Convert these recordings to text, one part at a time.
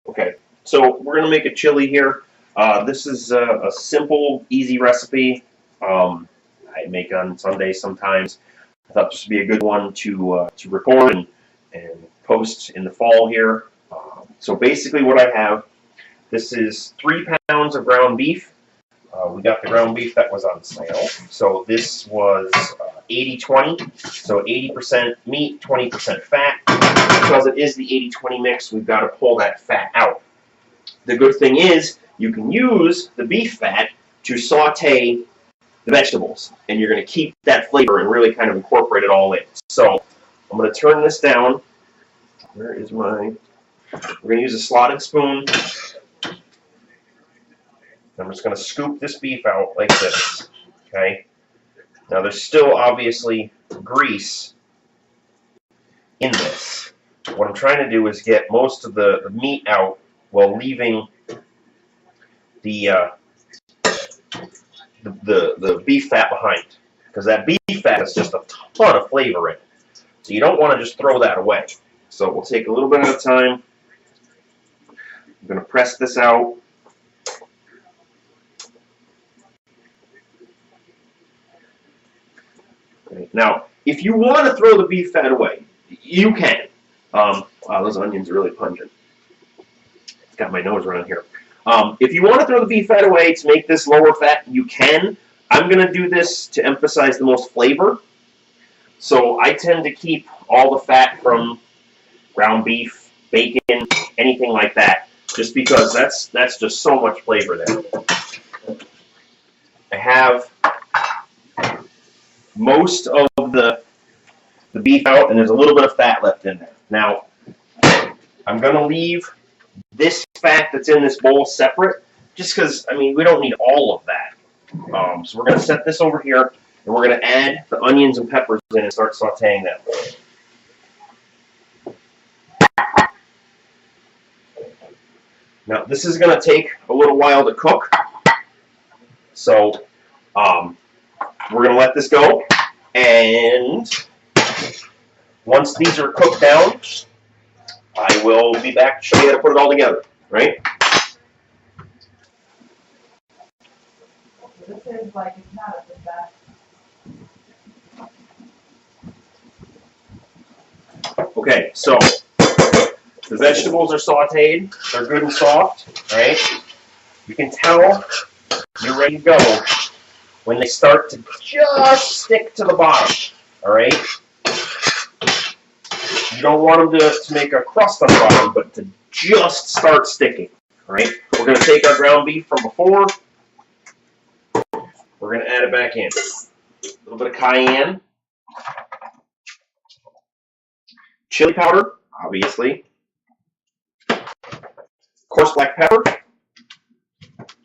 Okay, so we're gonna make a chili here. This is a simple, easy recipe. I make on Sundays sometimes. I thought this would be a good one to record and post in the fall here. So basically, what I have, this is 3 pounds of ground beef. We got the ground beef that was on sale. So this was 80-20, so 80% meat, 20% fat. Because it is the 80-20 mix, we've got to pull that fat out. The good thing is, you can use the beef fat to saute the vegetables, and you're going to keep that flavor and really kind of incorporate it all in. So I'm going to turn this down. Where is my... We're going to use a slotted spoon. I'm just going to scoop this beef out like this. Okay. Now there's still obviously grease in this. What I'm trying to do is get most of the meat out while leaving the beef fat behind, because that beef fat is just a ton of flavor in it. So you don't want to just throw that away. So we'll take a little bit at a time. I'm going to press this out. Okay. Now, if you want to throw the beef fat away, you can. Wow, those onions are really pungent. It's got my nose running here. If you want to throw the beef fat away to make this lower fat, you can. I'm going to do this to emphasize the most flavor. So I tend to keep all the fat from ground beef, bacon, anything like that, just because that's just so much flavor there. I have most of the beef out, and there's a little bit of fat left in there. Now, I'm going to leave this fat that's in this bowl separate, just because, I mean, we don't need all of that. So we're going to set this over here, and we're going to add the onions and peppers in and start sauteing that. Now, this is going to take a little while to cook, so we're going to let this go, and once these are cooked down, I will be back to show you how to put it all together, right? This is like it's not the best. Okay, so the vegetables are sauteed. They're good and soft, right? You can tell you're ready to go when they start to just stick to the bottom, all right? You don't want them to make a crust on the bottom, but to just start sticking, all right? We're going to take our ground beef from before. We're going to add it back in. A little bit of cayenne. Chili powder, obviously. Coarse black pepper.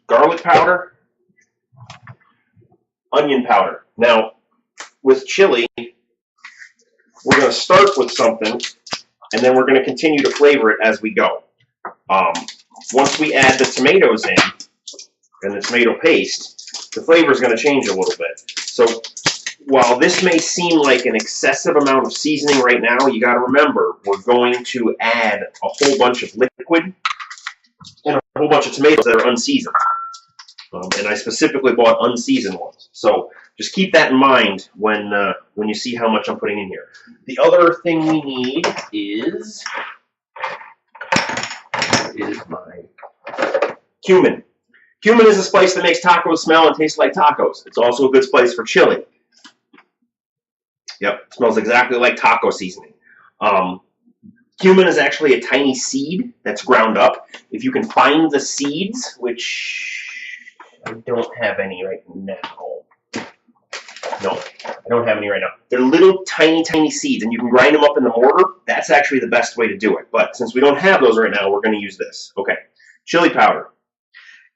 Garlic powder. Onion powder. Now, with chili, we're going to start with something, and then we're going to continue to flavor it as we go. Once we add the tomatoes in, and the tomato paste, the flavor is going to change a little bit. So while this may seem like an excessive amount of seasoning right now, you got to remember, we're going to add a whole bunch of liquid and a whole bunch of tomatoes that are unseasoned. And I specifically bought unseasoned ones. So just keep that in mind when you see how much I'm putting in here. The other thing we need is my cumin. Cumin is a spice that makes tacos smell and taste like tacos. It's also a good spice for chili. Yep, it smells exactly like taco seasoning. Cumin is actually a tiny seed that's ground up. If you can find the seeds, which I don't have any right now. No, I don't have any right now. They're little tiny seeds, and you can grind them up in the mortar. That's actually the best way to do it. But since we don't have those right now, we're going to use this. Okay, chili powder.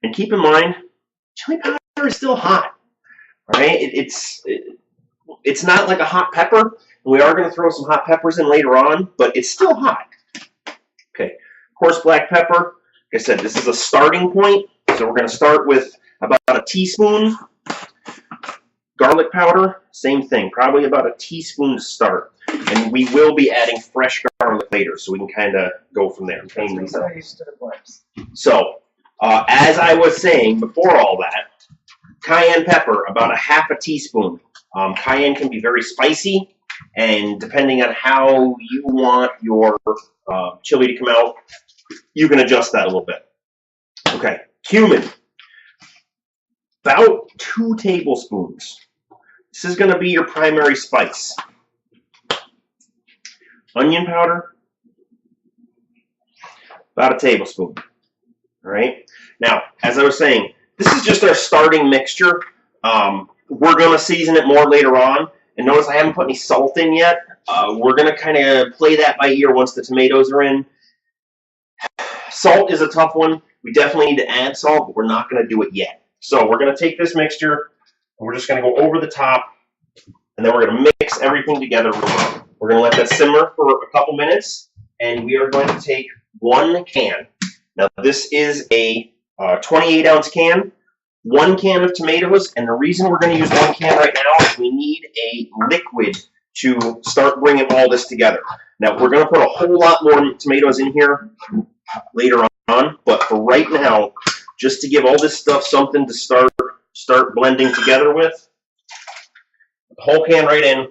And keep in mind, chili powder is still hot. All right, it's not like a hot pepper. We are going to throw some hot peppers in later on, but it's still hot. Okay, coarse black pepper. Like I said, this is a starting point, so we're going to start with about a teaspoon. Garlic powder, same thing, probably about a teaspoon to start. And we will be adding fresh garlic garlic later, so we can kind of go from there. That's what so used to the corpse. So, as I was saying before all that, cayenne pepper, about a half a teaspoon. Cayenne can be very spicy, and depending on how you want your chili to come out, you can adjust that a little bit. Okay, cumin, about 2 tablespoons. This is going to be your primary spice. Onion powder, about a tablespoon. All right. Now, as I was saying, this is just our starting mixture. We're going to season it more later on. And notice I haven't put any salt in yet. We're going to kind of play that by ear once the tomatoes are in. Salt is a tough one. We definitely need to add salt, but we're not going to do it yet. So we're going to take this mixture, and we're just going to go over the top, and then we're going to mix everything together. We're going to let that simmer for a couple minutes, and we are going to take 1 can. Now, this is a 28-ounce can, 1 can of tomatoes, and the reason we're going to use 1 can right now is we need a liquid to start bringing all this together. Now, we're going to put a whole lot more tomatoes in here later on, but for right now, just to give all this stuff something to start blending together with, the whole can right in.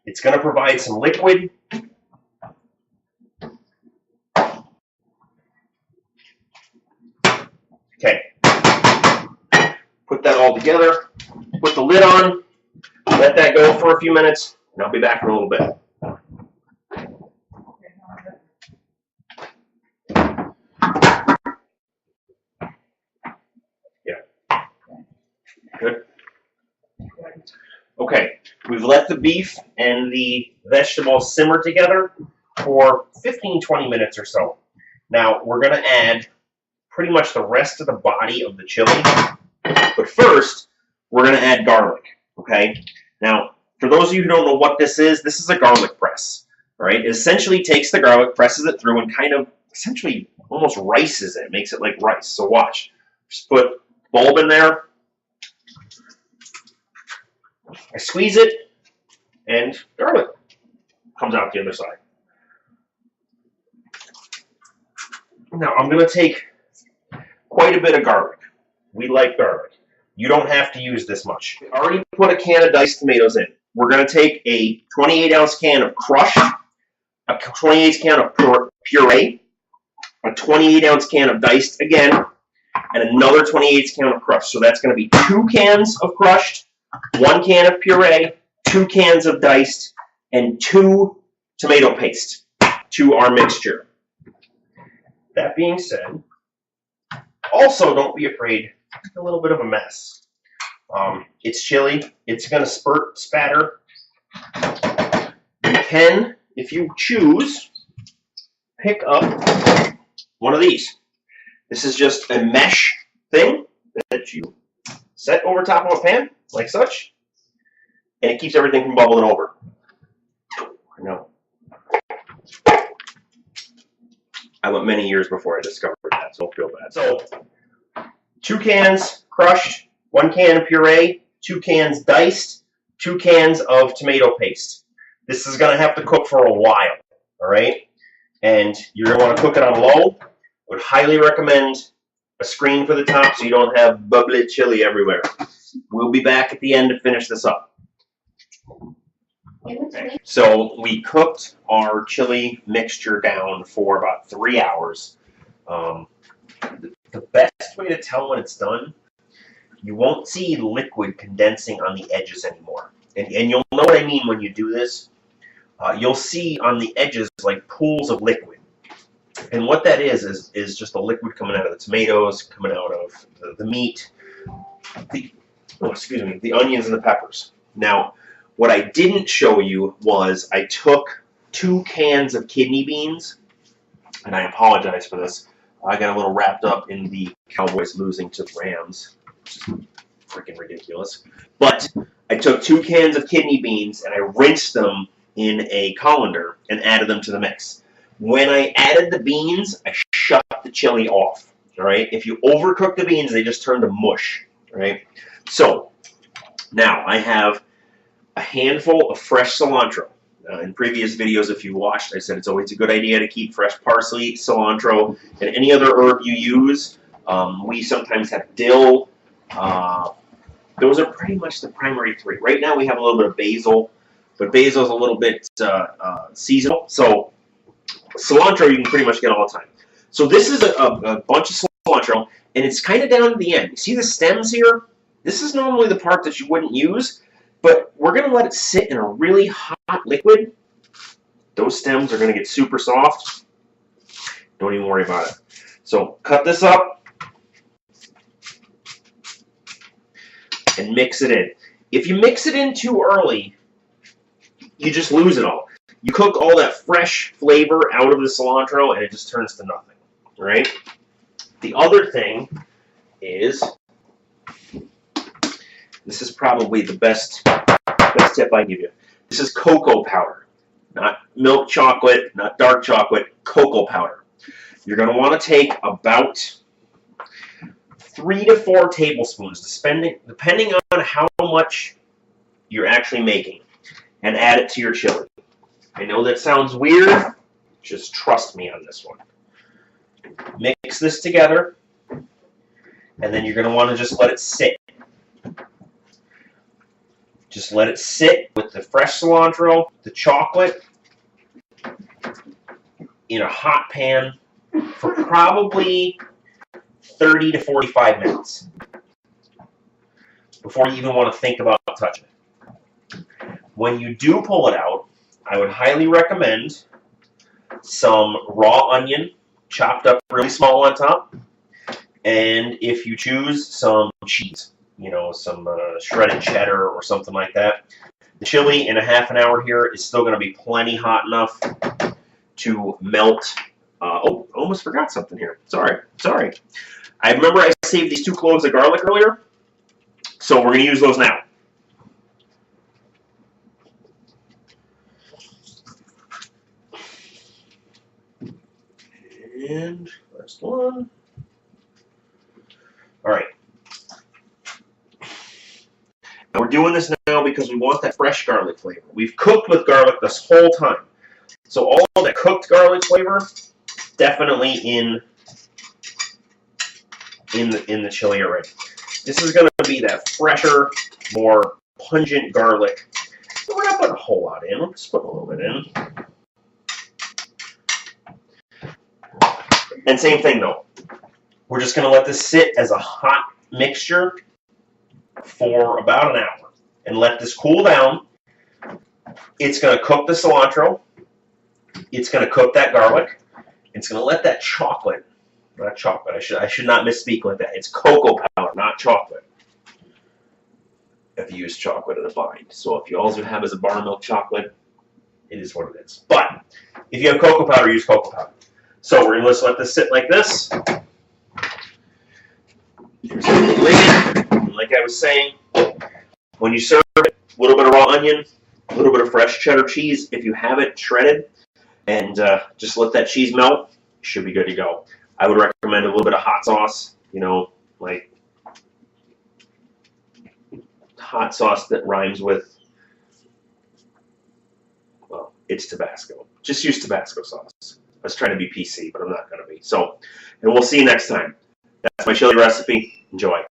It's going to provide some liquid. Okay. Put that all together. Put the lid on. Let that go for a few minutes, and I'll be back in a little bit. Yeah. Good. Okay, we've let the beef and the vegetables simmer together for 15-20 minutes or so. Now, we're going to add pretty much the rest of the body of the chili. But first, we're going to add garlic, okay? Now, for those of you who don't know what this is a garlic press, all right? It essentially takes the garlic, presses it through, and kind of essentially almost rices it, makes it like rice. So watch. Just put bulb in there. I squeeze it, and garlic comes out the other side. Now, I'm going to take quite a bit of garlic. We like garlic. You don't have to use this much. I already put a can of diced tomatoes in. We're going to take a 28-ounce can of crushed, a 28-ounce can of puree, a 28-ounce can of diced again, and another 28-ounce can of crushed. So that's going to be 2 cans of crushed, 1 can of puree, 2 cans of diced, and 2 tomato paste to our mixture. That being said, also don't be afraid. A little bit of a mess. It's chili. It's going to spatter. You can, if you choose, pick up one of these. This is just a mesh thing that you set over top of a pan, like such, and it keeps everything from bubbling over. I know. I went many years before I discovered that, so don't feel bad. So, 2 cans crushed, 1 can of puree, 2 cans diced, 2 cans of tomato paste. This is going to have to cook for a while, all right? And you're going to want to cook it on low. I would highly recommend a screen for the top so you don't have bubbly chili everywhere. We'll be back at the end to finish this up. Okay. So we cooked our chili mixture down for about 3 hours. The best way to tell when it's done, you won't see liquid condensing on the edges anymore. And you'll know what I mean when you do this. You'll see on the edges like pools of liquid. And what that is just the liquid coming out of the tomatoes, coming out of the meat, the onions and the peppers. Now, what I didn't show you was I took 2 cans of kidney beans, and I apologize for this. I got a little wrapped up in the Cowboys losing to the Rams, which is freaking ridiculous. But I took 2 cans of kidney beans and I rinsed them in a colander and added them to the mix. When I added the beans, I shut the chili off. All right. If you overcook the beans, they just turn to mush. All right. So Now, I have a handful of fresh cilantro. In previous videos, if you watched, I said it's always a good idea to keep fresh parsley, cilantro, and any other herb you use. We sometimes have dill. Those are pretty much the primary three. Right now we have a little bit of basil, but basil's a little bit seasonal. So cilantro you can pretty much get all the time. So this is a bunch of cilantro, and it's kind of down to the end. You see the stems here? This is normally the part that you wouldn't use, but we're going to let it sit in a really hot liquid. Those stems are going to get super soft. Don't even worry about it. So cut this up and mix it in. If you mix it in too early, you just lose it all. You cook all that fresh flavor out of the cilantro and it just turns to nothing, right? The other thing is, this is probably the best tip I give you. This is cocoa powder, not milk chocolate, not dark chocolate, cocoa powder. You're going to want to take about 3 to 4 tablespoons, depending on how much you're actually making, and add it to your chili. I know that sounds weird. Just trust me on this one. Mix this together, and then you're going to want to just let it sit. Just let it sit with the fresh cilantro, the chocolate, in a hot pan for probably 30 to 45 minutes before you even want to think about touching it. When you do pull it out, I would highly recommend some raw onion, chopped up really small on top, and if you choose, some cheese. You know, some shredded cheddar or something like that. The chili in a half an hour here is still going to be plenty hot enough to melt. Oh, almost forgot something here. Sorry. I remember I saved these 2 cloves of garlic earlier, so we're going to use those now. And last one. All right. We're doing this now because we want that fresh garlic flavor. We've cooked with garlic this whole time. So all of that cooked garlic flavor, definitely in the chili already. This is going to be that fresher, more pungent garlic. We're not putting a whole lot in. Let's put a little bit in. And same thing though. We're just going to let this sit as a hot mixture for about an hour and let this cool down. It's going to cook the cilantro. It's going to cook that garlic. It's going to let that chocolate, not chocolate, I should not misspeak like that. It's cocoa powder, not chocolate. If you use chocolate in a bind. So if you also have as a bar milk chocolate, it is what it is. But if you have cocoa powder, use cocoa powder. So we're going to just let this sit like this. Here's the lid. Like I was saying, when you serve it, a little bit of raw onion, a little bit of fresh cheddar cheese, if you have it shredded, and just let that cheese melt, you should be good to go. I would recommend a little bit of hot sauce, you know, like hot sauce that rhymes with, well, it's Tabasco. Just use Tabasco sauce. I was trying to be PC, but I'm not going to be. So, and we'll see you next time. That's my chili recipe. Enjoy.